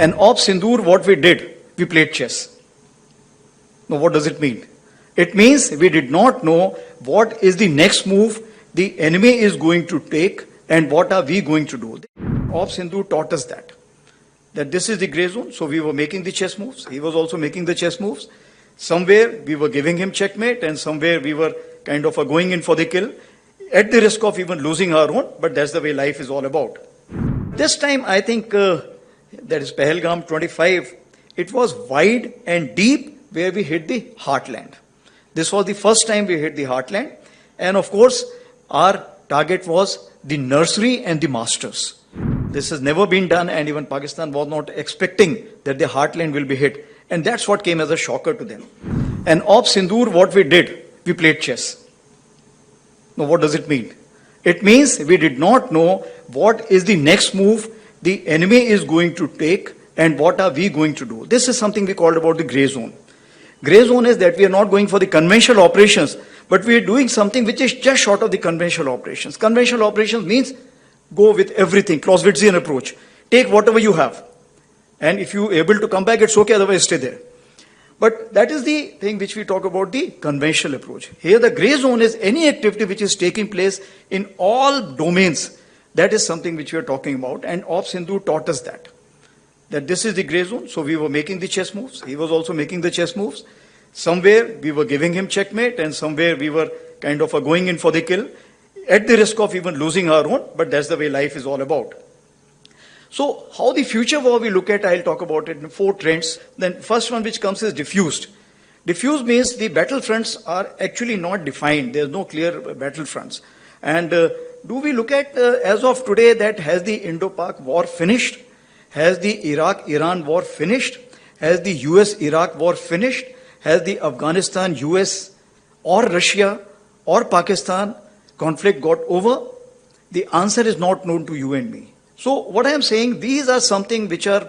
And of Sindur, what we did, we played chess. Now, what does it mean? It means we did not know what is the next move the enemy is going to take and what are we going to do. Of Sindur taught us that this is the gray zone. So we were making the chess moves. He was also making the chess moves. Somewhere we were giving him checkmate and somewhere we were kind of going in for the kill at the risk of even losing our own. But that's the way life is all about. This time, I think that is Pahalgam 25. It was wide and deep where we hit the heartland. This was the first time we hit the heartland. And of course, our target was the nursery and the masters. This has never been done, and even Pakistan was not expecting that the heartland will be hit. And that's what came as a shocker to them. And of Sindur, what we did, we played chess. Now, what does it mean? It means we did not know what is the next move the enemy is going to take and what are we going to do. This is something we called about the gray zone. Gray zone is that we are not going for the conventional operations, but we are doing something which is just short of the conventional operations. Conventional operations means go with everything, Clausewitzian approach. Take whatever you have. And if you are able to come back, it's okay, otherwise stay there. But that is the thing which we talk about the conventional approach. Here the gray zone is any activity which is taking place in all domains. That is something which we are talking about. And of Sindur taught us that this is the gray zone. So we were making the chess moves. He was also making the chess moves. Somewhere we were giving him checkmate and somewhere we were kind of going in for the kill at the risk of even losing our own. But that's the way life is all about. So how the future war we look at, I'll talk about it in 4 trends. Then first one which comes is diffused. Diffused means the battlefronts are actually not defined. There's no clear battlefronts. And do we look at as of today that has the Indo-Pak war finished? Has the Iraq-Iran war finished? Has the US-Iraq war finished? Has the Afghanistan-US or Russia or Pakistan conflict got over? The answer is not known to you and me. So what I am saying, these are something which are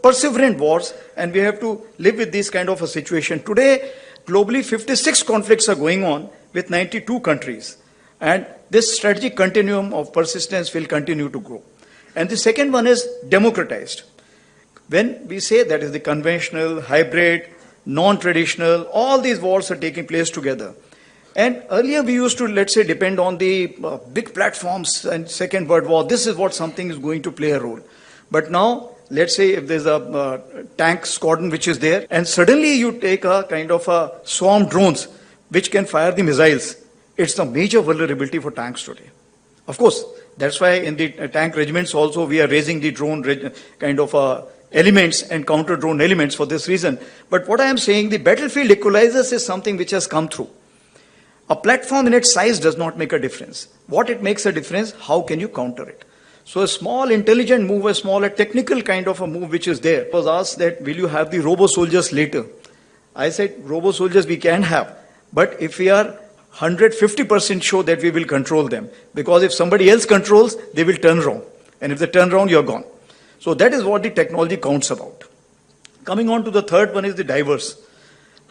perseverant wars, and we have to live with this kind of a situation. Today, globally, 56 conflicts are going on with 92 countries. And this strategic continuum of persistence will continue to grow. And the second one is democratized. When we say that is the conventional, hybrid, non-traditional, all these wars are taking place together. And earlier we used to, let's say, depend on the big platforms and Second World War. This is what something is going to play a role. But now, let's say if there's a tank squadron which is there, and suddenly you take a kind of a swarm drones which can fire the missiles. It's a major vulnerability for tanks today. Of course, that's why in the tank regiments also we are raising the drone kind of elements and counter drone elements for this reason. But what I am saying, the battlefield equalizers is something which has come through. A platform in its size does not make a difference. What it makes a difference, how can you counter it? So a small intelligent move, a smaller technical kind of a move which is there. I was asked that, will you have the robo-soldiers later? I said, robo-soldiers we can have. But if we are 150% sure that we will control them. Because if somebody else controls, they will turn around. And if they turn around, you're gone. So that is what the technology counts about. Coming on to the third one is the diverse.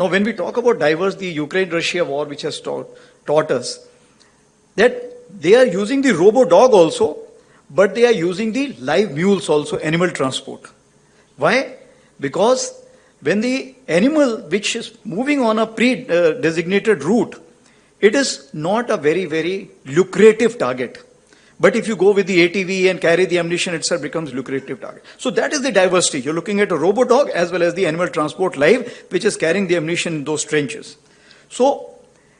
Now, when we talk about diverse, the Ukraine-Russia war, which has taught us that they are using the robo-dog also, but they are using the live mules also, animal transport. Why? Because when the animal which is moving on a pre-designated route, it is not a very, very lucrative target. But if you go with the ATV and carry the ammunition, itself becomes lucrative target. So that is the diversity. You're looking at a robo-dog as well as the animal transport live, which is carrying the ammunition in those trenches. So,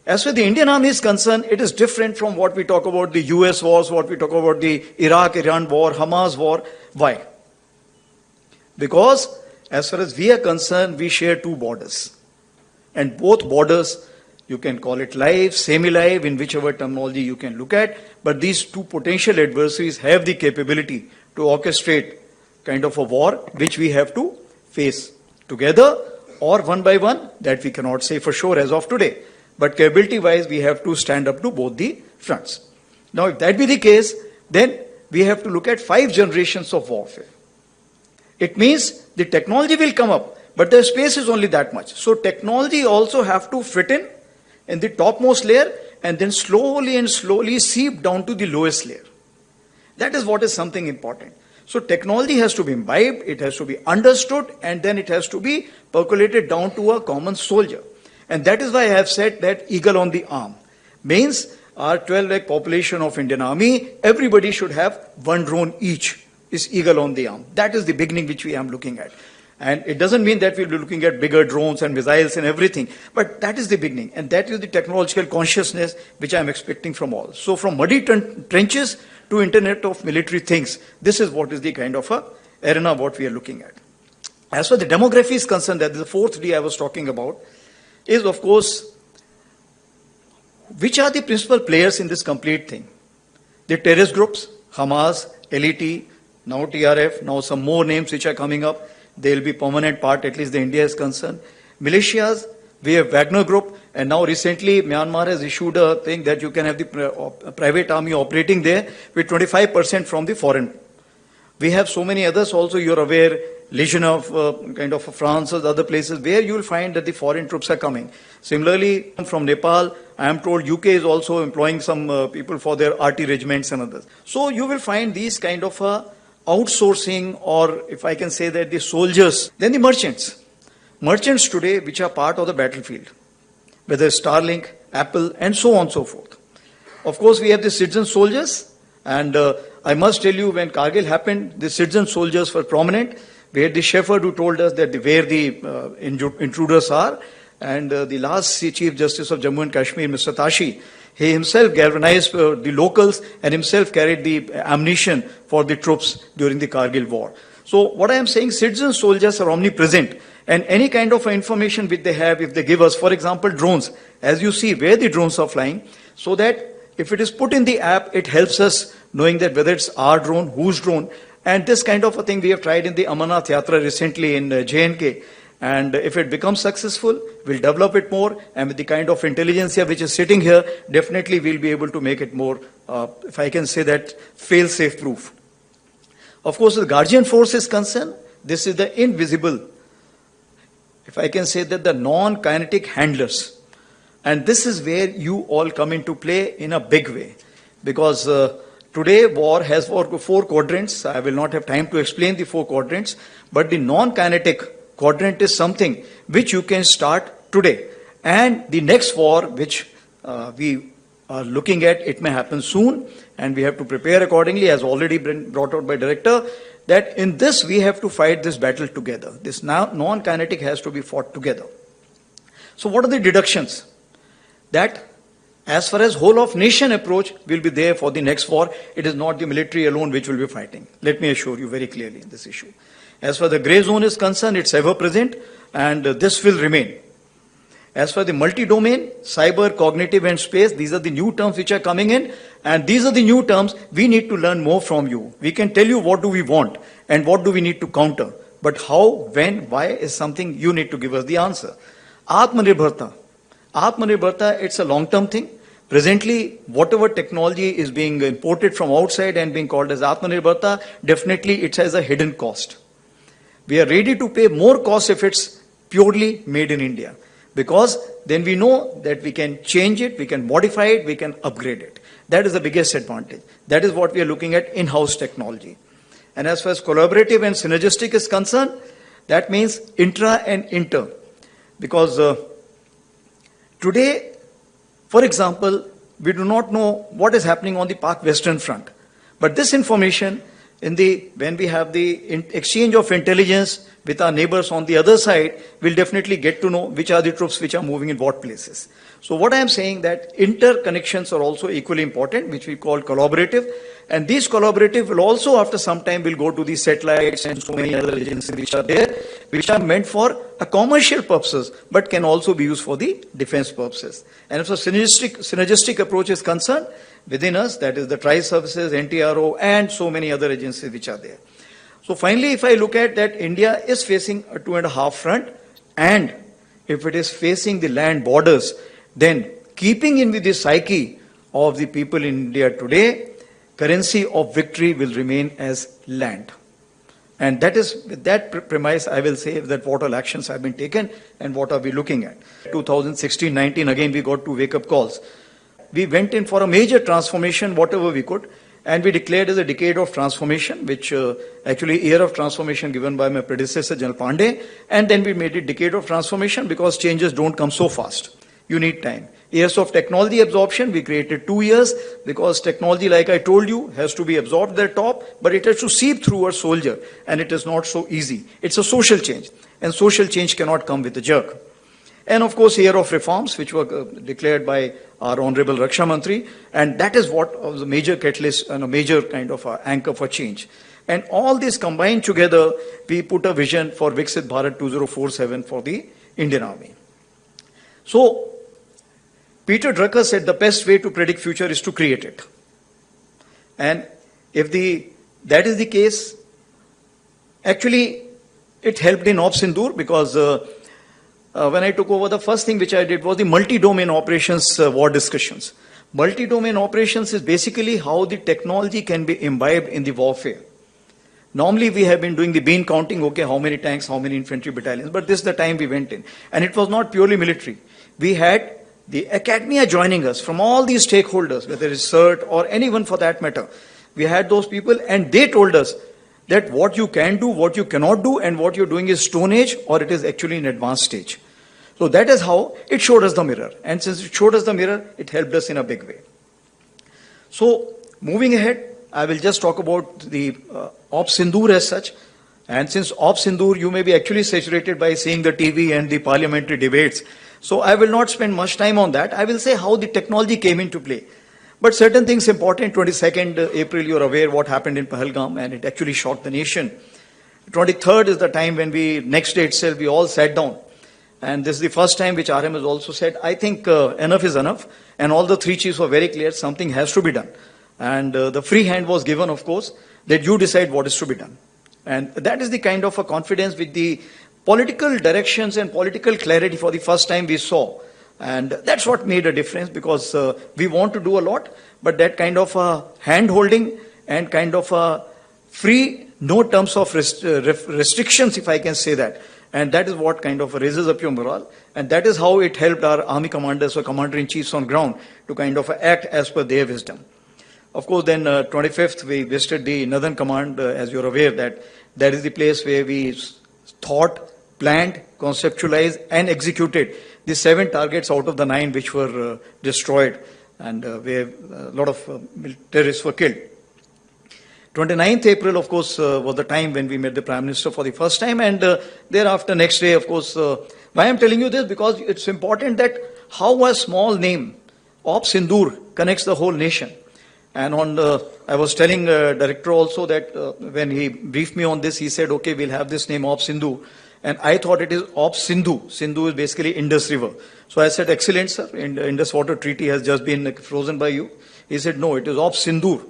as far as the Indian Army is concerned, it is different from what we talk about the US wars, what we talk about the Iraq-Iran war, Hamas war. Why? Because as far as we are concerned, we share 2 borders. And both borders, you can call it live, semi-live, in whichever terminology you can look at. But these 2 potential adversaries have the capability to orchestrate kind of a war which we have to face together or one by one. That we cannot say for sure as of today. But capability-wise, we have to stand up to both the fronts. Now, if that be the case, then we have to look at 5 generations of warfare. It means the technology will come up, but the space is only that much. So technology also have to fit in the topmost layer and then slowly and slowly seep down to the lowest layer. That is what is something important. So technology has to be imbibed, it has to be understood, and then it has to be percolated down to a common soldier. And that is why I have said that eagle on the arm means our 12 lakh population of Indian Army, everybody should have one drone each, is eagle on the arm. That is the beginning which we are looking at. And it doesn't mean that we'll be looking at bigger drones and missiles and everything, but that is the beginning. And that is the technological consciousness which I'm expecting from all. So from muddy trenches to Internet of military things, this is what is the kind of a arena what we are looking at. As far as the demography is concerned, that is the fourth D I was talking about, is of course, which are the principal players in this complete thing? The terrorist groups, Hamas, LET, now TRF, now some more names which are coming up. They will be permanent part, at least the India is concerned. Militias, we have Wagner Group, and now recently Myanmar has issued a thing that you can have the private army operating there with 25% from the foreign. We have so many others also, you're aware, Legion of kind of France or other places where you will find that the foreign troops are coming. Similarly, from Nepal, I am told UK is also employing some people for their RT regiments and others. So you will find these kind of outsourcing, or if I can say that the soldiers, then the merchants. Merchants today which are part of the battlefield, whether Starlink, Apple, and so on and so forth. Of course, we have the citizen soldiers, and I must tell you, when Kargil happened, the citizen soldiers were prominent. We had the shepherd who told us that where the intruders are, and the last Chief Justice of Jammu and Kashmir, Mr. Tashi, he himself galvanized the locals and himself carried the ammunition for the troops during the Kargil war. So what I am saying, citizen soldiers are omnipresent, and any kind of information which they have, if they give us, for example, drones, as you see where the drones are flying, so that if it is put in the app, it helps us knowing that whether it's our drone, whose drone, and this kind of a thing we have tried in the Amarnath Yatra recently in J&K. And if it becomes successful, we'll develop it more, and with the kind of intelligence which is sitting here, definitely we'll be able to make it more, if I can say that, fail-safe proof. Of course, the Guardian Force is concerned, this is the invisible, if I can say that, the non-kinetic handlers. And this is where you all come into play in a big way. Because today war has four quadrants. I will not have time to explain the four quadrants, but the non-kinetic quadrant is something which you can start today. And the next war, which we are looking at, it may happen soon, and we have to prepare accordingly, as already been brought out by Director, that in this we have to fight this battle together. This non-kinetic has to be fought together. So what are the deductions? That as far as whole of nation approach will be there for the next war, it is not the military alone which will be fighting. Let me assure you very clearly in this issue. As far as the grey zone is concerned, it's ever present, and this will remain. As for the multi-domain, cyber, cognitive and space, these are the new terms which are coming in, and these are the new terms we need to learn more from you. We can tell you what do we want and what do we need to counter, but how, when, why is something you need to give us the answer. Atmanirbharta. Atmanirbharta, it's a long-term thing. Presently, whatever technology is being imported from outside and being called as Atmanirbharta, definitely it has a hidden cost. We are ready to pay more cost if it's purely made in India. Because then we know that we can change it, we can modify it, we can upgrade it. That is the biggest advantage. That is what we are looking at, in-house technology. And as far as collaborative and synergistic is concerned, that means intra and inter. Because today, for example, we do not know what is happening on the Pak Western Front. But this information, when we have the exchange of intelligence with our neighbors on the other side, we'll definitely get to know which are the troops which are moving in what places. So what I am saying that interconnections are also equally important, which we call collaborative. And these collaborative will also after some time will go to the satellites and so many other agencies which are there, which are meant for a commercial purposes, but can also be used for the defense purposes. And if a synergistic approach is concerned, within us, that is the tri-services, NTRO, and so many other agencies which are there. So finally, if I look at that, India is facing a 2.5 front, and if it is facing the land borders, then keeping in with the psyche of the people in India today, currency of victory will remain as land. And that is, with that premise, I will say that what all actions have been taken and what are we looking at. 2016-19, again we got two wake-up calls. We went in for a major transformation, whatever we could. And we declared as a decade of transformation, which actually year of transformation given by my predecessor, General Pandey. And then we made it decade of transformation because changes don't come so fast. You need time. Years of technology absorption, we created 2 years because technology, like I told you, has to be absorbed at the top, but it has to seep through a soldier, and it is not so easy. It's a social change, and social change cannot come with a jerk. And of course, year of reforms, which were declared by our Honorable Raksha Mantri, and that is what was a major catalyst and a major kind of anchor for change. And all this combined together, we put a vision for Viksit Bharat 2047 for the Indian Army. So, Peter Drucker said the best way to predict future is to create it. And if that is the case, actually, it helped in Op Sindoor because when I took over, the first thing which I did was the multi-domain operations war discussions. Multi-domain operations is basically how the technology can be imbibed in the warfare. Normally we have been doing the bean counting, okay, how many tanks, how many infantry battalions, but this is the time we went in. And it was not purely military. We had the academia joining us from all these stakeholders, whether it's CERT or anyone for that matter. We had those people and they told us that what you can do, what you cannot do, and what you're doing is Stone Age or it is actually in advanced stage. So that is how it showed us the mirror. And since it showed us the mirror, it helped us in a big way. So moving ahead, I will just talk about the Op Sindoor as such. And since Op Sindoor, you may be actually saturated by seeing the TV and the parliamentary debates. So I will not spend much time on that. I will say how the technology came into play. But certain things important. 22nd April, you're aware what happened in Pahalgam, and it actually shocked the nation. 23rd is the time when next day itself, we all sat down. And this is the first time which RM has also said, I think enough is enough. And all the three chiefs were very clear, something has to be done. And the free hand was given, of course, that you decide what is to be done. And that is the kind of a confidence with the political directions and political clarity for the first time we saw. And that's what made a difference because we want to do a lot, but that kind of hand holding and kind of free, no terms of restrictions, if I can say that. And that is what kind of raises up your morale. And that is how it helped our army commanders or commander-in-chiefs on ground to kind of act as per their wisdom. Of course, then 25th, we visited the Northern Command, as you're aware, that is the place where we thought, planned, conceptualized, and executed the 7 targets out of the 9 which were destroyed and where a lot of terrorists were killed. 29th April, of course, was the time when we met the Prime Minister for the first time, and thereafter, next day, of course, why I'm telling you this? Because it's important that how a small name, Op Sindoor, connects the whole nation. And I was telling director also that when he briefed me on this, he said, okay, we'll have this name Op Sindoor. And I thought it is Op Sindhu. Sindhu is basically Indus River. So I said, excellent, sir. Indus Water Treaty has just been frozen by you. He said, no, it is Op Sindoor.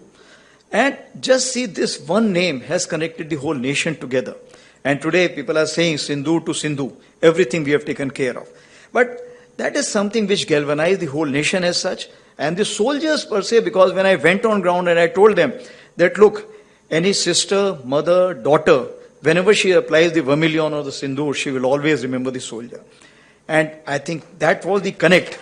And just see, this one name has connected the whole nation together. And today people are saying Sindur to Sindhu. Everything we have taken care of. But that is something which galvanized the whole nation as such. And the soldiers per se, because when I went on ground and I told them that, look, any sister, mother, daughter, whenever she applies the vermilion or the sindoor, she will always remember the soldier. And I think that was the connect.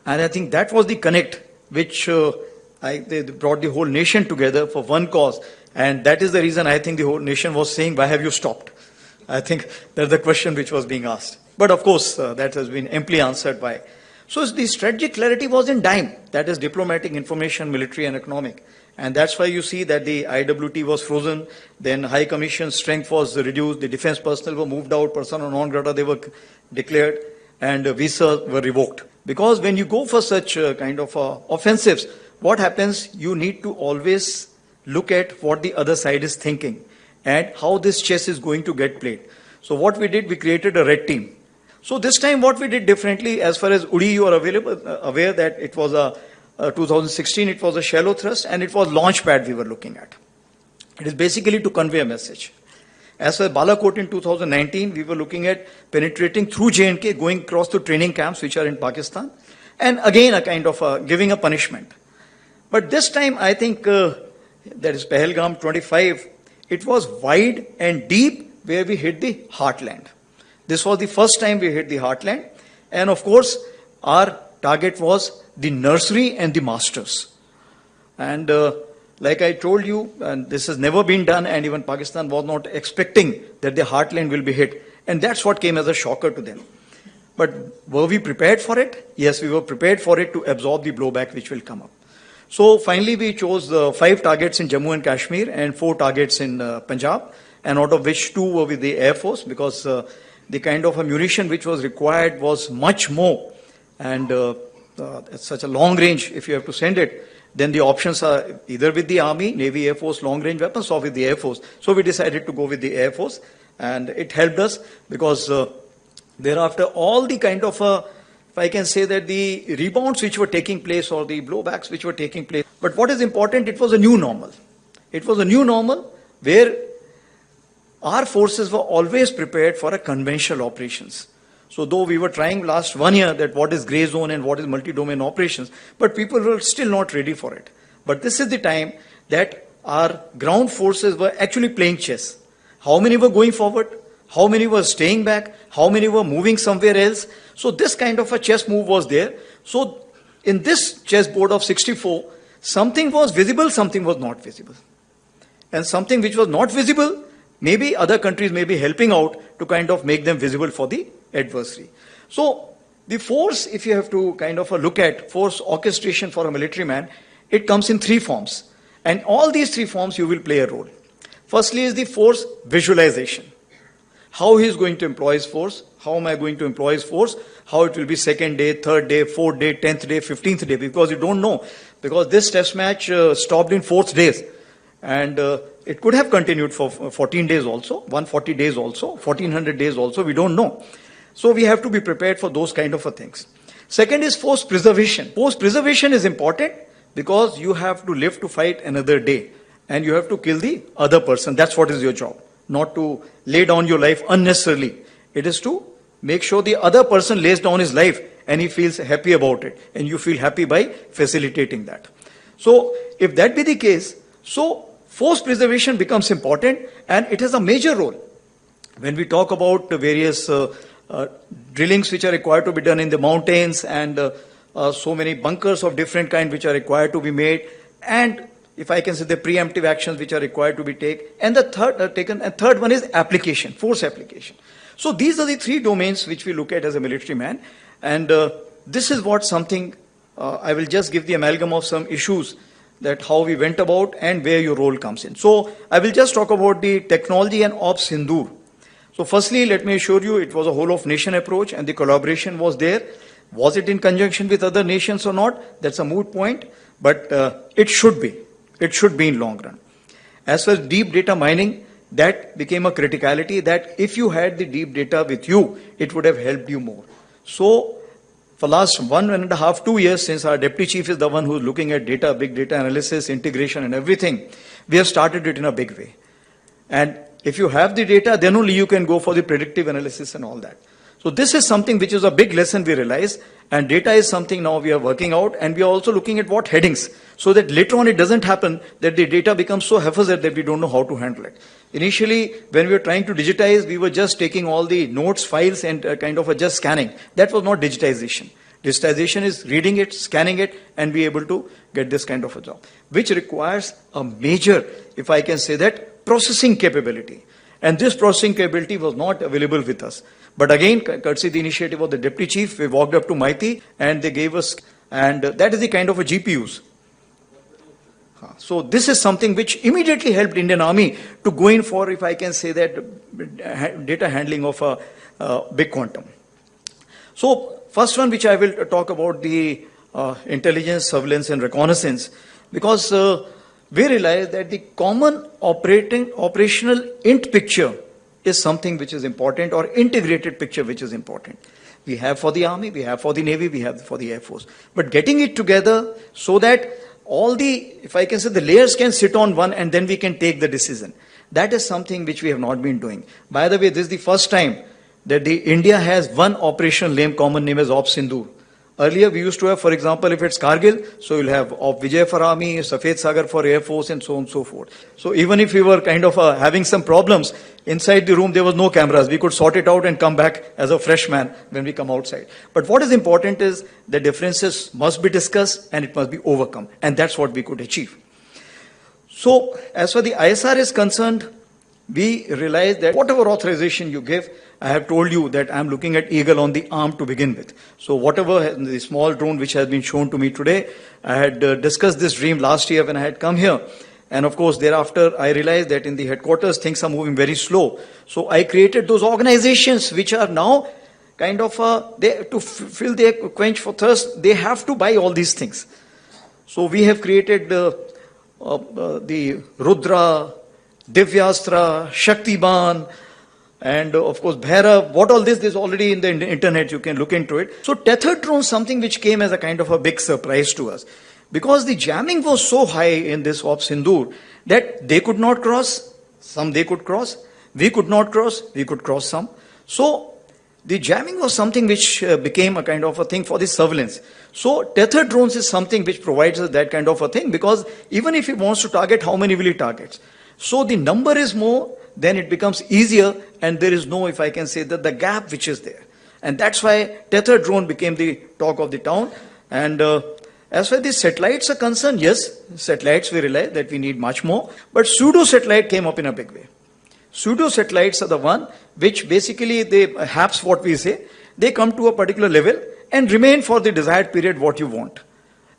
And I think that was the connect which they brought the whole nation together for one cause. And that is the reason I think the whole nation was saying, why have you stopped? I think that's the question which was being asked. But of course, that has been amply answered by. So the strategic clarity was in dime. That is diplomatic, information, military and economic. And that's why you see that the IWT was frozen. Then High Commission strength was reduced. The defense personnel were moved out. Persona non grata, they were declared. And visas were revoked. Because when you go for such kind of offensives, what happens? You need to always look at what the other side is thinking and how this chess is going to get played. So what we did, we created a red team. So this time what we did differently, as far as Udi, you are aware that it was 2016, it was a shallow thrust and it was launch pad we were looking at. It is basically to convey a message. As for Balakot in 2019, we were looking at penetrating through J&K, going across to training camps which are in Pakistan, and again a kind of giving a punishment. But this time I think that is Pahalgam 25, it was wide and deep where we hit the heartland. This was the first time we hit the heartland. And of course, our target was the nursery and the masters. And like I told you, and this has never been done, and even Pakistan was not expecting that the heartland will be hit. And that's what came as a shocker to them. But were we prepared for it? Yes, we were prepared for it to absorb the blowback which will come up. So finally we chose 5 targets in Jammu and Kashmir and 4 targets in Punjab, and out of which 2 were with the Air Force, because the kind of ammunition which was required was much more. And at such a long range, if you have to send it, then the options are either with the Army, Navy, Air Force, long range weapons, or with the Air Force. So we decided to go with the Air Force, and it helped us because thereafter all the kind of, if I can say that the rebounds which were taking place or the blowbacks which were taking place. But what is important, it was a new normal. It was a new normal where our forces were always prepared for a conventional operations. So though we were trying last 1 year that what is grey zone and what is multi-domain operations, but people were still not ready for it. But this is the time that our ground forces were actually playing chess. How many were going forward? How many were staying back? How many were moving somewhere else? So this kind of a chess move was there. So in this chessboard of 64, something was visible, something was not visible. And something which was not visible, maybe other countries may be helping out to kind of make them visible for the adversary. So the force, if you have to kind of look at force orchestration for a military man, it comes in 3 forms. And all these 3 forms you will play a role. Firstly is the force visualization. How he is going to employ his force, how am I going to employ his force, how it will be 2nd day, 3rd day, 4th day, 10th day, 15th day, because you don't know. Because this test match stopped in 4th days. And it could have continued for 14 days also, 140 days also, 1400 days also, we don't know. So we have to be prepared for those kind of things. Second is force preservation. Force preservation is important because you have to live to fight another day. And you have to kill the other person. That's what is your job. Not to lay down your life unnecessarily. It is to make sure the other person lays down his life and he feels happy about it. And you feel happy by facilitating that. So if that be the case, so force preservation becomes important, and it has a major role. When we talk about the various drillings which are required to be done in the mountains, and so many bunkers of different kind which are required to be made, and if I can say the preemptive actions which are required to be taken, and the third one is application, force application. So these are the 3 domains which we look at as a military man, and this is what something I will just give the amalgam of some issues that how we went about and where your role comes in. So I will just talk about the technology and Operation Sindoor. So firstly, let me assure you, it was a whole of nation approach and the collaboration was there. Was it in conjunction with other nations or not? That's a moot point, but it should be. It should be in long run. As far as deep data mining, that became a criticality that if you had the deep data with you, it would have helped you more. So for last 1.5, 2 years, since our deputy chief is the one who's looking at data, big data analysis, integration and everything, we have started it in a big way. And if you have the data, then only you can go for the predictive analysis and all that. So this is something which is a big lesson we realize, and data is something now we are working out, and we are also looking at what headings, so that later on it doesn't happen that the data becomes so haphazard that we don't know how to handle it. Initially, when we were trying to digitize, we were just taking all the notes, files, and kind of just scanning. That was not digitization. Digitization is reading it, scanning it, and be able to get this kind of a job, which requires a major, if I can say that, processing capability. And this processing capability was not available with us. But again, courtesy the initiative of the deputy chief, we walked up to MIT and they gave us, and that is the kind of a GPUs. So this is something which immediately helped Indian Army to go in for, if I can say that, data handling of a big quantum. So first one which I will talk about the intelligence, surveillance and reconnaissance, because we realize that the common operational int picture is something which is important, or integrated picture which is important. We have for the Army, we have for the Navy, we have for the Air Force. But getting it together so that all the, if I can say, the layers can sit on one and then we can take the decision. That is something which we have not been doing. By the way, this is the first time that the India has one operational name, common name as Operation Sindoor. Earlier, we used to have, for example, if it's Kargil, so you'll have Op Vijay for Army, Safed Sagar for Air Force, and so on and so forth. So even if we were kind of having some problems, inside the room there was no cameras. We could sort it out and come back as a fresh man when we come outside. But what is important is the differences must be discussed and it must be overcome. And that's what we could achieve. So as far as the ISR is concerned, we realized that whatever authorization you give, I have told you that I'm looking at Eagle on the arm to begin with. So whatever the small drone which has been shown to me today, I had discussed this dream last year when I had come here. And of course, thereafter, I realized that in the headquarters, things are moving very slow. So I created those organizations which are now kind of, to fill their quench for thirst, they have to buy all these things. So we have created the Rudra, Divyastra, Shaktiban, and of course Bhairav. What all this is already in the internet, you can look into it. So tethered drone is something which came as a kind of a big surprise to us. Because the jamming was so high in this Operation Sindoor that they could not cross, some they could cross, we could not cross, we could cross some. So the jamming was something which became a kind of a thing for the surveillance. So tethered drones is something which provides us that kind of a thing, because even if he wants to target, how many will he target? So the number is more, then it becomes easier, and there is no, if I can say, that the gap which is there. And that's why tethered drone became the talk of the town. And as far as the satellites are concerned, yes, satellites we realize that we need much more, but pseudo satellite came up in a big way. Pseudo satellites are the one which basically they, perhaps what we say, they come to a particular level and remain for the desired period what you want.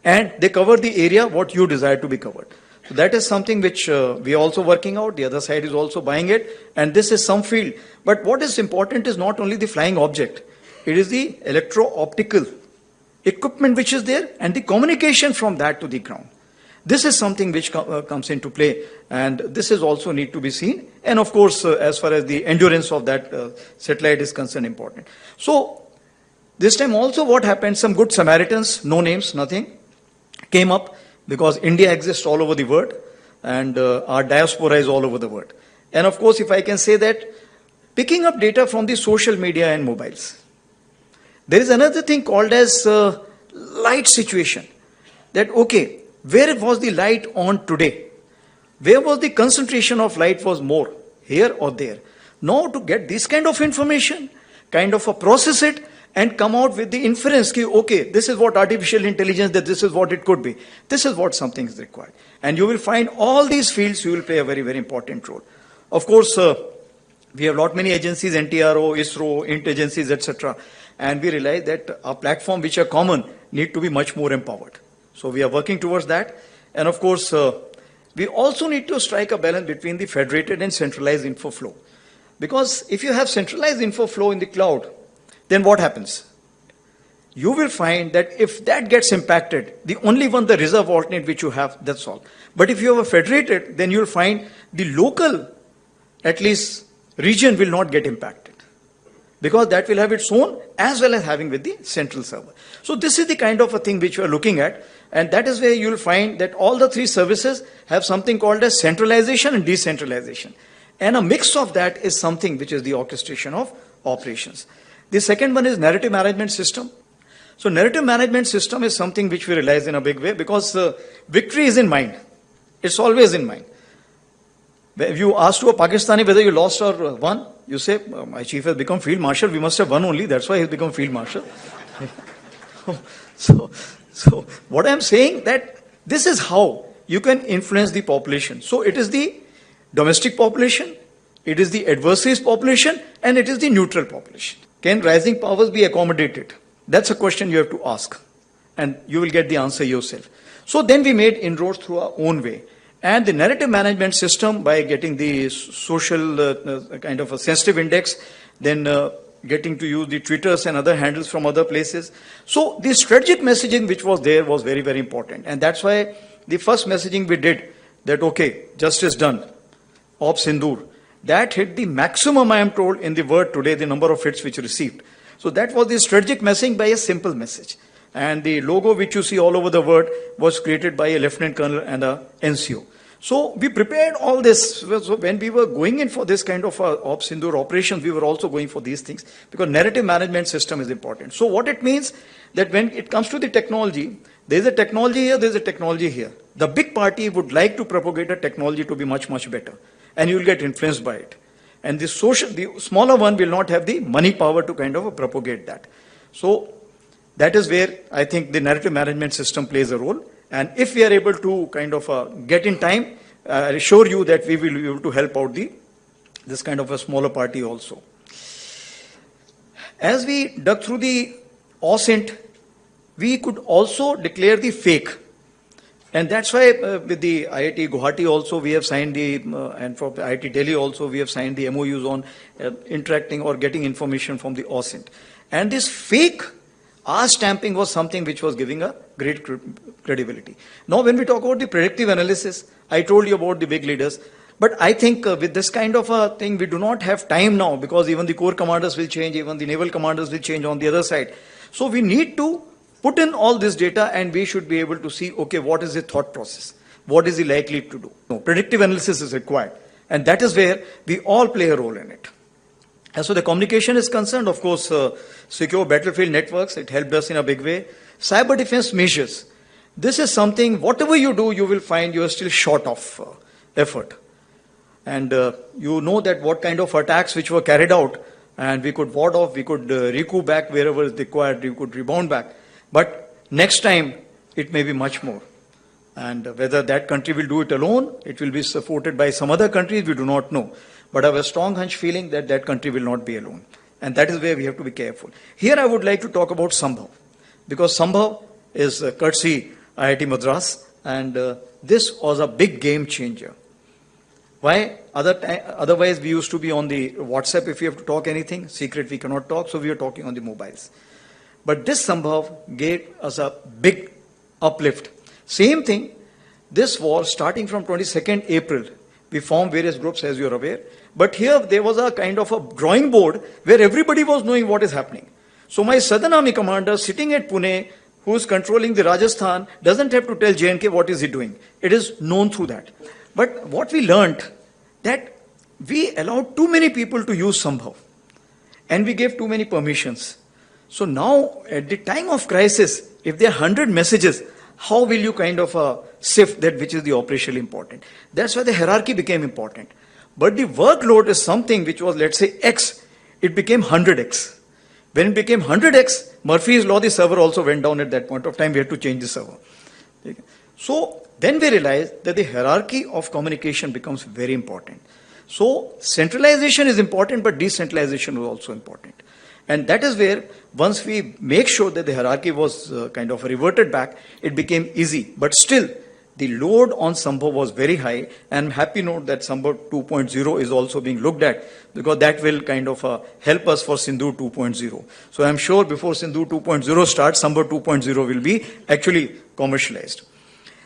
And they cover the area what you desire to be covered. So that is something which we are also working out. The other side is also buying it. And this is some field. But what is important is not only the flying object. It is the electro-optical equipment which is there and the communication from that to the ground. This is something which comes into play. And this is also need to be seen. And of course, as far as the endurance of that satellite is concerned, important. So this time also what happened, some good Samaritans, no names, nothing, came up. Because India exists all over the world and our diaspora is all over the world. And of course, if I can say that, picking up data from the social media and mobiles. There is another thing called as light situation. That, okay, where was the light on today? Where was the concentration of light was more, here or there? Now to get this kind of information, kind of process it, and come out with the inference, okay, this is what artificial intelligence, that this is what it could be. This is what something is required. And you will find all these fields, you will play a very, very important role. Of course, we have lot many agencies, NTRO, ISRO, INT agencies, etc. And we realize that our platform, which are common, need to be much more empowered. So we are working towards that. And of course, we also need to strike a balance between the federated and centralized info flow. Because if you have centralized info flow in the cloud, then what happens? You will find that if that gets impacted, the only one, the reserve alternate which you have, that's all. But if you have a federated, then you'll find the local, at least region, will not get impacted. Because that will have its own as well as having with the central server. So this is the kind of a thing which we are looking at. And that is where you'll find that all the three services have something called as centralization and decentralization. And a mix of that is something which is the orchestration of operations. The second one is narrative management system. So narrative management system is something which we realize in a big way, because victory is in mind. It's always in mind. If you ask to a Pakistani whether you lost or won, you say, my chief has become field marshal, we must have won only, that's why he's become field marshal. So what I'm saying, that this is how you can influence the population. So it is the domestic population, it is the adversaries population, and it is the neutral population. Can rising powers be accommodated? That's a question you have to ask. And you will get the answer yourself. So then we made inroads through our own way. And the narrative management system, by getting the social kind of a sensitive index, then getting to use the Twitters and other handles from other places. So the strategic messaging which was there was very, very important. And that's why the first messaging we did, that okay, justice done, Operation Sindoor. That hit the maximum, I am told, in the world today, the number of hits which received. So that was the strategic messaging by a simple message. And the logo which you see all over the world was created by a lieutenant colonel and a NCO. So we prepared all this. So when we were going in for this kind of Sindur operations, we were also going for these things because narrative management system is important. So what it means that when it comes to the technology, there is a technology here, there is a technology here. The big party would like to propagate a technology to be much, much better, and you will get influenced by it. And the smaller one will not have the money power to kind of propagate that. So that is where I think the narrative management system plays a role. And if we are able to kind of get in time, I assure you that we will be able to help out this kind of a smaller party also. As we dug through the OSINT, we could also declare the fake. And that's why with the IIT Guwahati also we have signed and for IIT Delhi also we have signed the MOUs on interacting or getting information from the OSINT. And this fake stamping was something which was giving a great credibility. Now when we talk about the predictive analysis, I told you about the big leaders. But I think with this kind of a thing, we do not have time now because even the corps commanders will change, even the naval commanders will change on the other side. So we need to put in all this data and we should be able to see, okay, what is the thought process? What is he likely to do? No, predictive analysis is required. And that is where we all play a role in it. As so the communication is concerned, of course, secure battlefield networks, it helped us in a big way. Cyber defense measures. This is something, whatever you do, you will find you are still short of effort. And you know that what kind of attacks which were carried out, and we could ward off, we could recoup back wherever is required, we could rebound back. But next time, it may be much more. And whether that country will do it alone, it will be supported by some other countries, we do not know. But I have a strong hunch feeling that that country will not be alone. And that is where we have to be careful. Here I would like to talk about Sambhav. Because Sambhav is courtesy IIT Madras. And this was a big game changer. Why? Otherwise we used to be on the WhatsApp if we have to talk anything. Secret we cannot talk, so we are talking on the mobiles. But this Sambhav gave us a big uplift. Same thing, this war starting from 22nd April, we formed various groups as you are aware. But here there was a kind of a drawing board where everybody was knowing what is happening. So my Southern Army commander sitting at Pune, who is controlling the Rajasthan, doesn't have to tell J&K what is he doing. It is known through that. But what we learned, that we allowed too many people to use Sambhav. And we gave too many permissions. So now, at the time of crisis, if there are 100 messages, how will you kind of sift that which is the operationally important? That's why the hierarchy became important. But the workload is something which was, let's say, X. It became 100X. When it became 100X, Murphy's law, the server also went down at that point of time. We had to change the server. So then we realized that the hierarchy of communication becomes very important. So centralization is important, but decentralization was also important. And that is where once we make sure that the hierarchy was kind of reverted back, it became easy. But still, the load on Sambhav was very high. And I'm happy to note that Sambhav 2.0 is also being looked at because that will kind of help us for Sindur 2.0. So I'm sure before Sindur 2.0 starts, Sambhav 2.0 will be actually commercialized.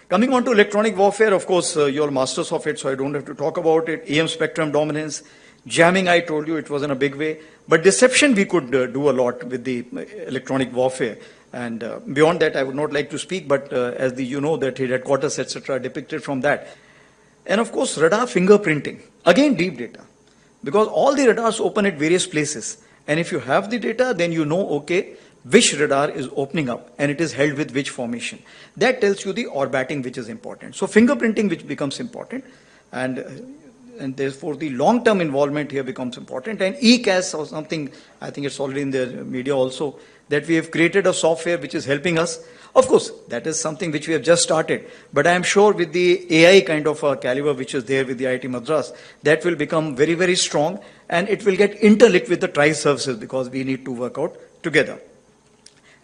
Coming on to electronic warfare, of course, you're masters of it, so I don't have to talk about it. EM spectrum dominance. Jamming, I told you, it was in a big way. But deception, we could do a lot with the electronic warfare. And beyond that, I would not like to speak, but as you know, that headquarters, etc., depicted from that. And of course, radar fingerprinting. Again, deep data. Because all the radars open at various places. And if you have the data, then you know, okay, which radar is opening up and it is held with which formation. That tells you the orbiting which is important. So fingerprinting which becomes important. And therefore, the long-term involvement here becomes important. And ECAS or something, I think it's already in the media also, that we have created a software which is helping us. Of course, that is something which we have just started. But I am sure with the AI kind of caliber which is there with the IIT Madras, that will become very, very strong. And it will get interlinked with the TRICE services because we need to work out together.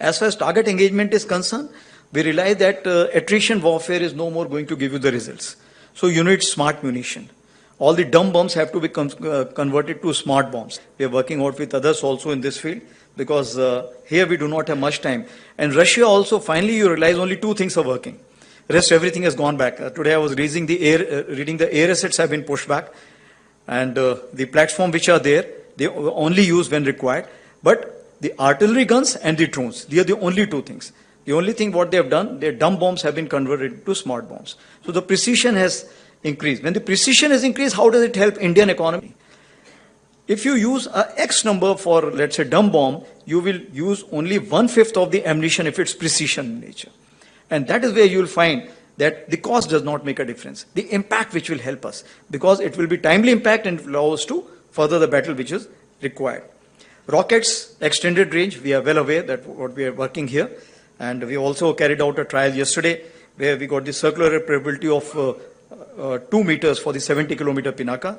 As far as target engagement is concerned, we realize that attrition warfare is no more going to give you the results. So you need smart munition. All the dumb bombs have to be converted to smart bombs. We are working out with others also in this field because here we do not have much time. And Russia also, finally you realize only two things are working. Rest everything has gone back. Today I was reading the air assets have been pushed back. And the platform which are there, they only use when required. But the artillery guns and the drones, they are the only two things. The only thing what they have done, their dumb bombs have been converted to smart bombs. So the precision has increase. When the precision is increased, how does it help Indian economy? If you use a X number for, let's say, dumb bomb, you will use only 1/5 of the ammunition if it's precision in nature. And that is where you will find that the cost does not make a difference. The impact which will help us, because it will be timely impact and allow us to further the battle which is required. Rockets, extended range, we are well aware that what we are working here. And we also carried out a trial yesterday where we got the circular reparability of 2 meters for the 70-kilometer Pinaka.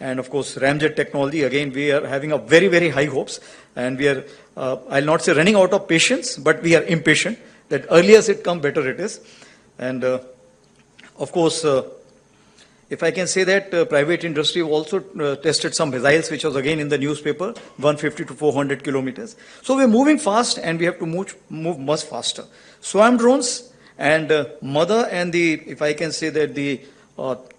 And of course, ramjet technology, again, we are having a very, very high hopes. And we are, I'll not say running out of patience, but we are impatient that earlier as it comes, better it is. And of course, if I can say that private industry also tested some missiles, which was again in the newspaper, 150 to 400 kilometers. So we're moving fast and we have to move much faster. Swarm drones and mother and the, if I can say that the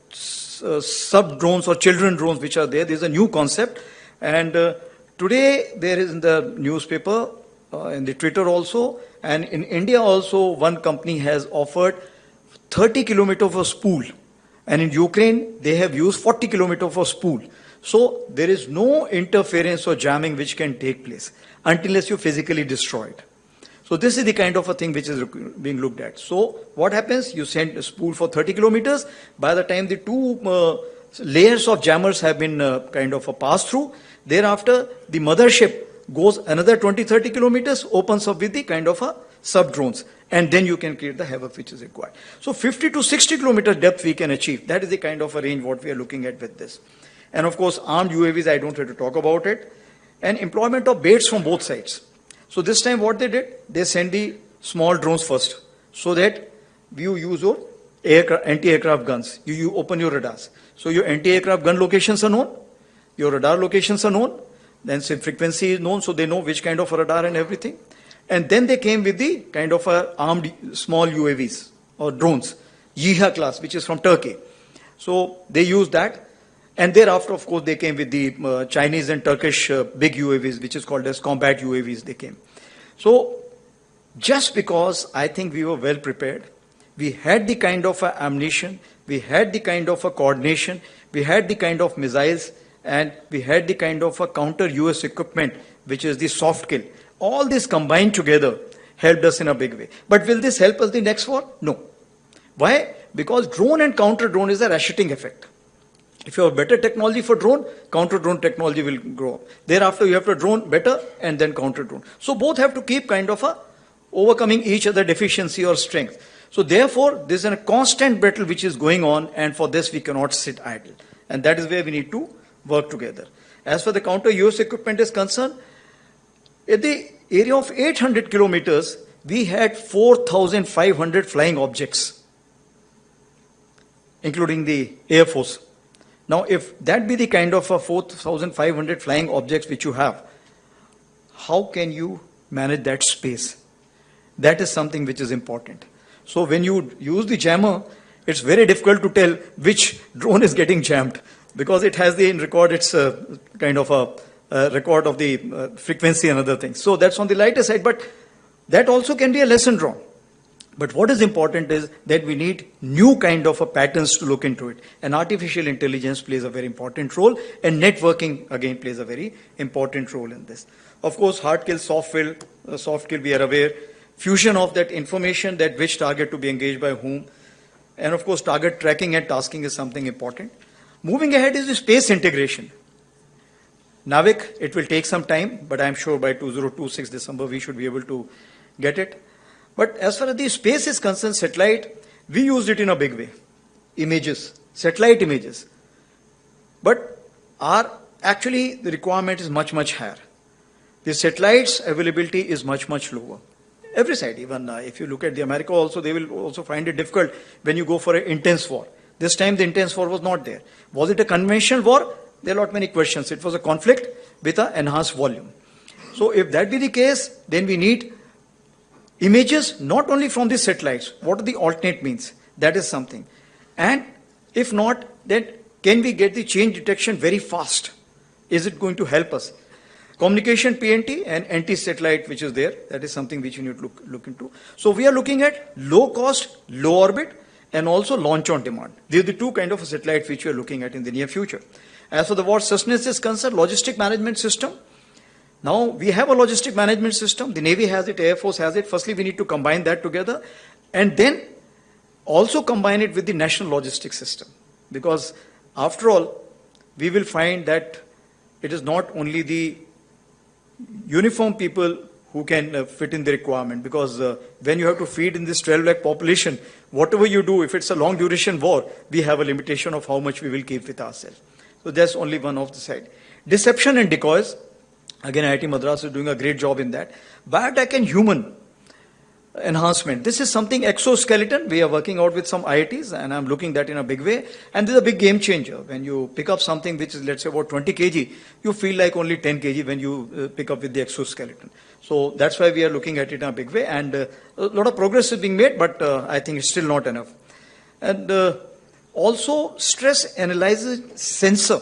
sub drones or children drones which are there, there's a new concept. And today there is in the newspaper, in the Twitter also, and in India also, one company has offered 30 kilometers of a spool. And in Ukraine, they have used 40 kilometers for spool. So there is no interference or jamming which can take place unless you physically destroy it. So this is the kind of a thing which is being looked at. So what happens? You send a spool for 30 kilometers. By the time the two layers of jammers have been kind of a pass through, thereafter the mothership goes another 20-30 kilometers, opens up with the kind of a sub-drones. And then you can create the havoc which is required. So 50 to 60 kilometer depth we can achieve. That is the kind of a range what we are looking at with this. And of course, armed UAVs, I don't have to talk about it. And employment of baits from both sides. So this time what they did, they sent the small drones first. So that you use your anti-aircraft guns. You open your radars. So your anti-aircraft gun locations are known. Your radar locations are known. Then frequency is known, so they know which kind of a radar and everything. And then they came with the kind of armed small UAVs or drones, Yiha class, which is from Turkey. So they used that. And thereafter, of course, they came with the Chinese and Turkish big UAVs, which is called as combat UAVs, they came. So just because I think we were well prepared, we had the kind of ammunition, we had the kind of coordination, we had the kind of missiles, and we had the kind of counter US equipment, which is the soft kill. All this combined together helped us in a big way. But will this help us the next war? No. Why? Because drone and counter drone is a ratcheting effect. If you have better technology for drone, counter drone technology will grow up. Thereafter, you have to drone better and then counter drone. So both have to keep kind of overcoming each other deficiency or strength. So therefore, this is a constant battle which is going on, and for this we cannot sit idle. And that is where we need to work together. As for the counter US equipment is concerned, in the area of 800 kilometers, we had 4,500 flying objects, including the Air Force. Now, if that be the kind of 4,500 flying objects which you have, how can you manage that space? That is something which is important. So when you use the jammer, it's very difficult to tell which drone is getting jammed, because it has the record, it's kind of a record of the frequency and other things. So that's on the lighter side, but that also can be a lesson drawn. But what is important is that we need new kind of patterns to look into it. And artificial intelligence plays a very important role, and networking again plays a very important role in this. Of course, hard kill, soft kill we are aware. Fusion of that information, that which target to be engaged by whom. And of course, target tracking and tasking is something important. Moving ahead is the space integration. Navik, it will take some time, but I'm sure by 2026 December we should be able to get it. But as far as the space is concerned, satellite, we used it in a big way. Images, satellite images. But actually the requirement is much, much higher. The satellites availability is much, much lower. Every side, even if you look at the America also, they will also find it difficult when you go for an intense war. This time the intense war was not there. Was it a conventional war? There are not many questions. It was a conflict with an enhanced volume. So if that be the case, then we need images not only from the satellites. What are the alternate means? That is something. And if not, then can we get the change detection very fast? Is it going to help us? Communication PNT and anti-satellite which is there, that is something which you need to look into. So we are looking at low cost, low orbit, and also launch on demand. These are the two kind of satellites which we are looking at in the near future. As for the war sustenance is concerned, logistic management system. Now we have a logistic management system. The Navy has it, Air Force has it. Firstly, we need to combine that together, and then also combine it with the national logistics system. Because after all, we will find that it is not only the uniform people who can fit in the requirement, because when you have to feed in this 12 lakh population, whatever you do, if it's a long duration war, we have a limitation of how much we will keep with ourselves. So that's only one of the side. Deception and decoys. Again, IIT Madras is doing a great job in that. Biotech and human enhancement. This is something exoskeleton. We are working out with some IITs, and I'm looking that in a big way. And this is a big game changer. When you pick up something which is, let's say, about 20 kg, you feel like only 10 kg when you pick up with the exoskeleton. So that's why we are looking at it in a big way. And a lot of progress is being made, but I think it's still not enough. And also stress analysis sensor.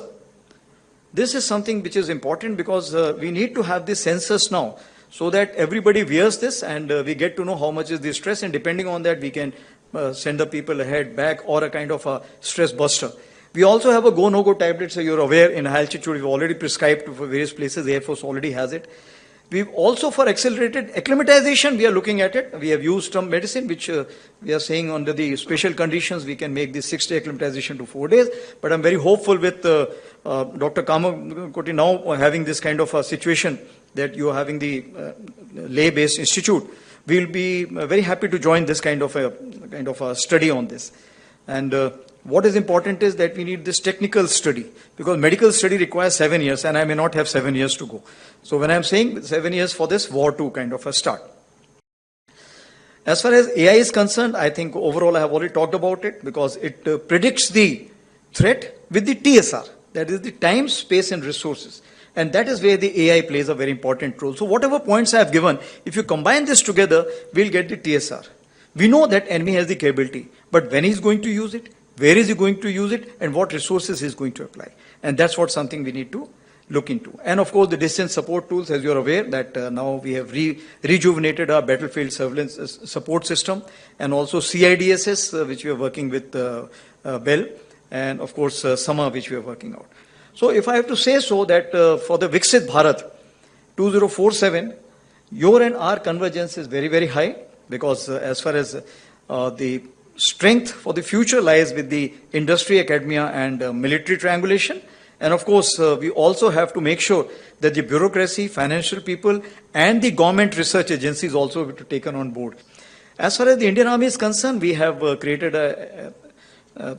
This is something which is important, because we need to have these sensors now, so that everybody wears this and we get to know how much is the stress, and depending on that we can send the people ahead, back, or a kind of a stress buster. We also have a go, no-go tablets, so you're aware, in high altitude we've already prescribed for various places. The Air Force already has it. We've also, for accelerated acclimatization, we are looking at it. We have used some medicine which we are saying under the special conditions we can make this 6-day acclimatization to 4 days. But I'm very hopeful with Dr. Kamakoti now having this kind of a situation, that you are having the lay-based institute. We'll be very happy to join this kind of a study on this. And what is important is that we need this technical study, because medical study requires 7 years, and I may not have 7 years to go. So when I'm saying 7 years for this war to kind of a start. As far as AI is concerned, I think overall I have already talked about it, because it predicts the threat with the TSR, that is the time, space and resources. And that is where the AI plays a very important role. So whatever points I have given, if you combine this together, we'll get the TSR. We know that enemy has the capability, but when he's going to use it, where is he going to use it, and what resources he's going to apply. And that's what something we need to look into. And of course, the distance support tools, as you're aware, that now we have rejuvenated our battlefield surveillance support system, and also CIDSS, which we are working with Bell, and of course, Sama, which we are working out. So if I have to say so, that for the Viksit Bharat 2047, your and our convergence is very, very high, because as far as the strength for the future lies with the industry, academia and military triangulation. And of course, we also have to make sure that the bureaucracy, financial people and the government research agencies also be taken on board. As far as the Indian Army is concerned, we have created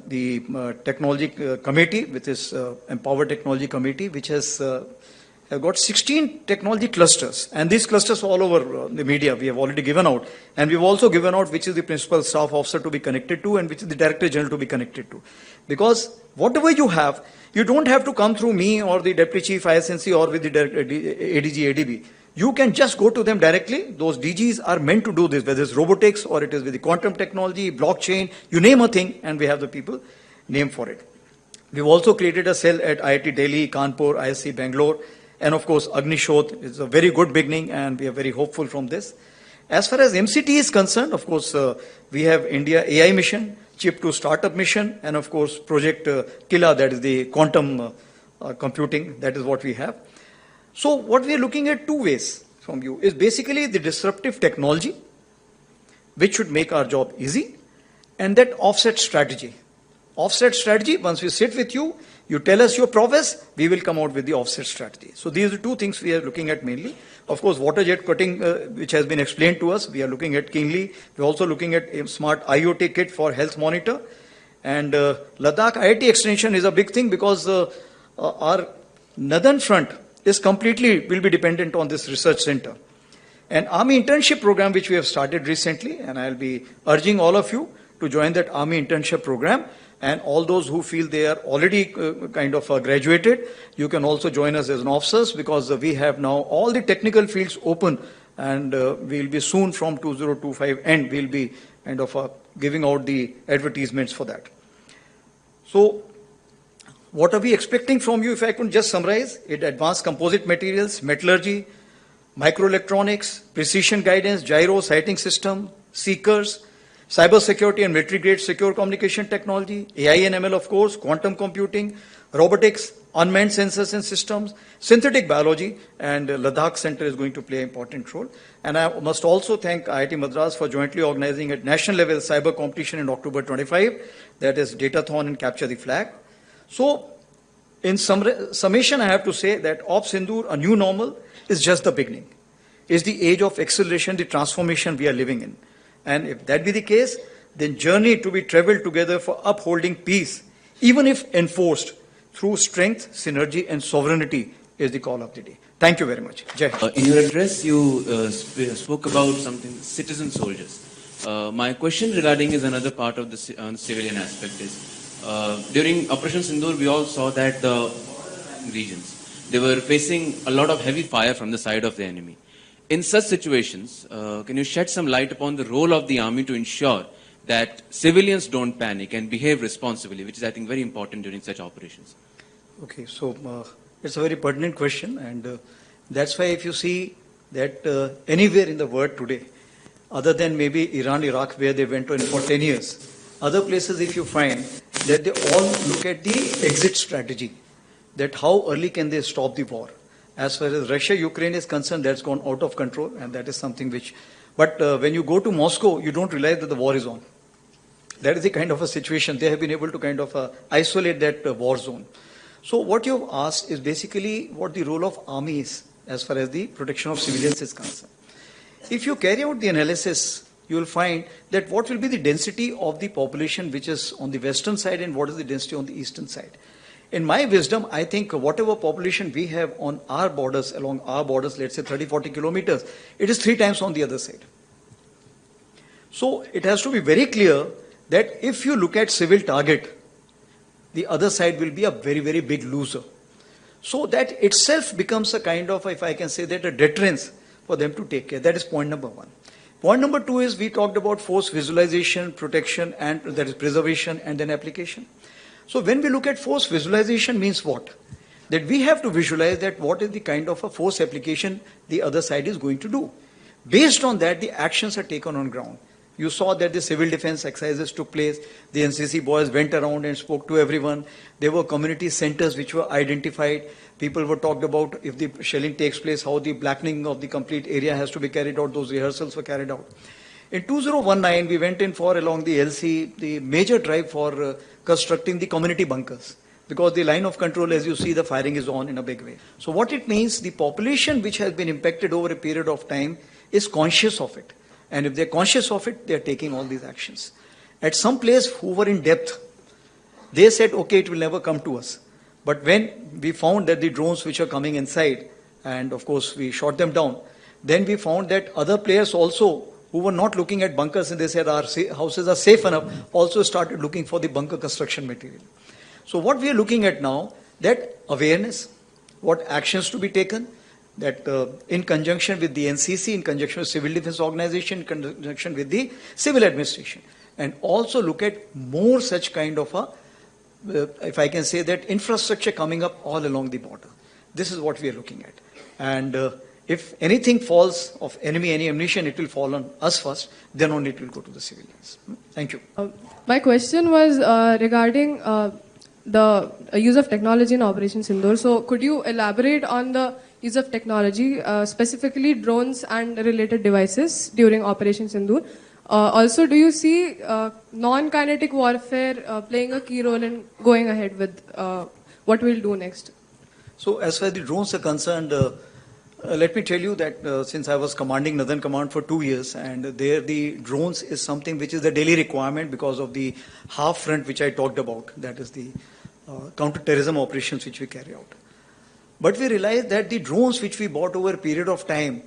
the technology committee, which is Empower Technology Committee, which has got 16 technology clusters, and these clusters all over the media we have already given out, and we've also given out which is the principal staff officer to be connected to and which is the director general to be connected to. Because whatever you have, you don't have to come through me or the deputy chief ISNC or with the ADG, ADB. You can just go to them directly. Those DGs are meant to do this, whether it's robotics or it is with the quantum technology, blockchain, you name a thing, and we have the people named for it. We've also created a cell at IIT Delhi, Kanpur, ISC Bangalore, and of course Agnishodh is a very good beginning, and we are very hopeful from this. As far as MCT is concerned, of course, we have India AI mission, Chip to Startup mission, and of course Project Kila, that is the quantum computing, that is what we have. So what we are looking at two ways from you is basically the disruptive technology, which should make our job easy, and that offset strategy. Offset strategy, once we sit with you, you tell us your prowess, we will come out with the offset strategy. So these are two things we are looking at mainly. Of course, water jet cutting, which has been explained to us, we are looking at keenly. We're also looking at a smart IoT kit for health monitor. And Ladakh IIT extension is a big thing, because our northern front is completely will be dependent on this research center. And Army internship program, which we have started recently, and I'll be urging all of you to join that Army internship program. And all those who feel they are already kind of graduated, you can also join us as an officers, because we have now all the technical fields open, and we'll be soon from 2025 end, we'll be kind of giving out the advertisements for that. So what are we expecting from you? If I could just summarize it: advanced composite materials, metallurgy, microelectronics, precision guidance, gyro, sighting system, seekers, cyber security and military grade secure communication technology, AI and ML of course, quantum computing, robotics, unmanned sensors and systems, synthetic biology, and Ladakh Center is going to play an important role. And I must also thank IIT Madras for jointly organizing at national level cyber competition in October 25, that is Datathon and Capture the Flag. So, in summation, I have to say that Op Sindur, a new normal, is just the beginning. It's the age of acceleration, the transformation we are living in. And if that be the case, then journey to be traveled together for upholding peace, even if enforced through strength, synergy, and sovereignty, is the call of the day. Thank you very much. Jai. In your address, you spoke about something, citizen soldiers. My question regarding is another part of the civilian aspect is, during Operation Sindoor, we all saw that the regions, they were facing a lot of heavy fire from the side of the enemy. In such situations, can you shed some light upon the role of the army to ensure that civilians don't panic and behave responsibly, which is, I think, very important during such operations? Okay, so it's a very pertinent question, and that's why if you see that anywhere in the world today, other than maybe Iran, Iraq, where they went on for 10 years, other places if you find that they all look at the exit strategy, that how early can they stop the war. As far as Russia, Ukraine is concerned, that's gone out of control, and that is something which, but when you go to Moscow, you don't realize that the war is on. That is the kind of a situation. They have been able to kind of isolate that war zone. So what you have asked is basically what the role of army is as far as the protection of civilians is concerned. If you carry out the analysis, you will find that what will be the density of the population which is on the western side and what is the density on the eastern side. In my wisdom, I think whatever population we have on our borders, along our borders, let's say 30-40 kilometers, it is 3 times on the other side. So it has to be very clear that if you look at civil target, the other side will be a very, very big loser. So that itself becomes a kind of, if I can say that, a deterrence for them to take care. That is point number 1. Point number 2 is we talked about force visualization, protection, and that is preservation and then application. So when we look at force visualization means what? That we have to visualize that what is the kind of a force application the other side is going to do. Based on that, the actions are taken on ground. You saw that the civil defense exercises took place. The NCC boys went around and spoke to everyone. There were community centers which were identified. People were talked about if the shelling takes place, how the blackening of the complete area has to be carried out. Those rehearsals were carried out. In 2019, we went in for, along the LC, the major drive for constructing the community bunkers. Because the line of control, as you see, the firing is on in a big way. So what it means, the population which has been impacted over a period of time is conscious of it. And if they're conscious of it, they're taking all these actions. At some place who were in depth, they said, okay, it will never come to us. But when we found that the drones which are coming inside, and of course we shot them down, then we found that other players also, who were not looking at bunkers and they said our houses are safe enough, also started looking for the bunker construction material. So what we are looking at now, that awareness, what actions to be taken, that in conjunction with the NCC, in conjunction with civil defense organization, in conjunction with the civil administration, and also look at more such kind of a, if I can say that, infrastructure coming up all along the border. This is what we are looking at. And if anything falls of enemy, any ammunition, it will fall on us first, then only it will go to the civilians. Thank you. My question was regarding the use of technology in Operation Sindoor. So could you elaborate on the use of technology, specifically drones and related devices during Operation Sindoor? Also, do you see non-kinetic warfare playing a key role in going ahead with what we'll do next? So as far as the drones are concerned, let me tell you that since I was commanding Northern Command for 2 years, and there the drones is something which is the daily requirement because of the half front which I talked about, that is the counter-terrorism operations which we carry out. But we realized that the drones which we bought over a period of time,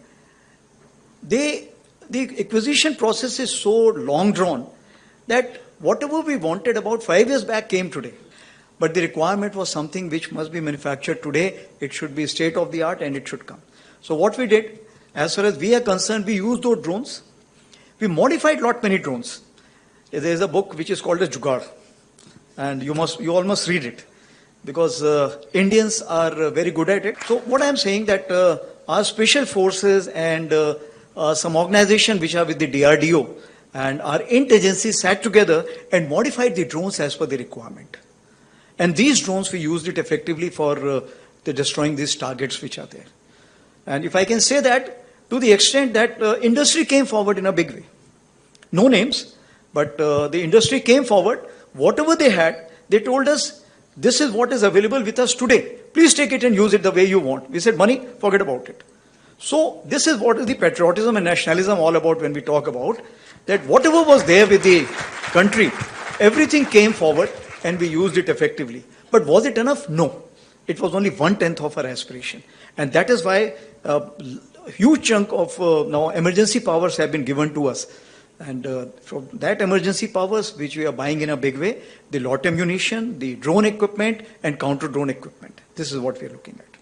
the acquisition process is so long drawn that whatever we wanted about 5 years back came today. But the requirement was something which must be manufactured today. It should be state of the art and it should come. So what we did, as far as we are concerned, we used those drones. We modified lot many drones. There is a book which is called as Jugaad, and you all must read it because Indians are very good at it. So what I am saying that our special forces and some organization which are with the DRDO, And our interagency sat together and modified the drones as per the requirement. And these drones, we used it effectively for the destroying these targets which are there. And if I can say that, to the extent that industry came forward in a big way. No names, but the industry came forward. Whatever they had, they told us, this is what is available with us today. Please take it and use it the way you want. We said, money, forget about it. So this is what is the patriotism and nationalism all about when we talk about that whatever was there with the country, everything came forward and we used it effectively. But was it enough? No. It was only 1/10 of our aspiration. And that is why a huge chunk of now emergency powers have been given to us. And from that emergency powers, which we are buying in a big way, the lot ammunition, the drone equipment, and counter-drone equipment. This is what we are looking at.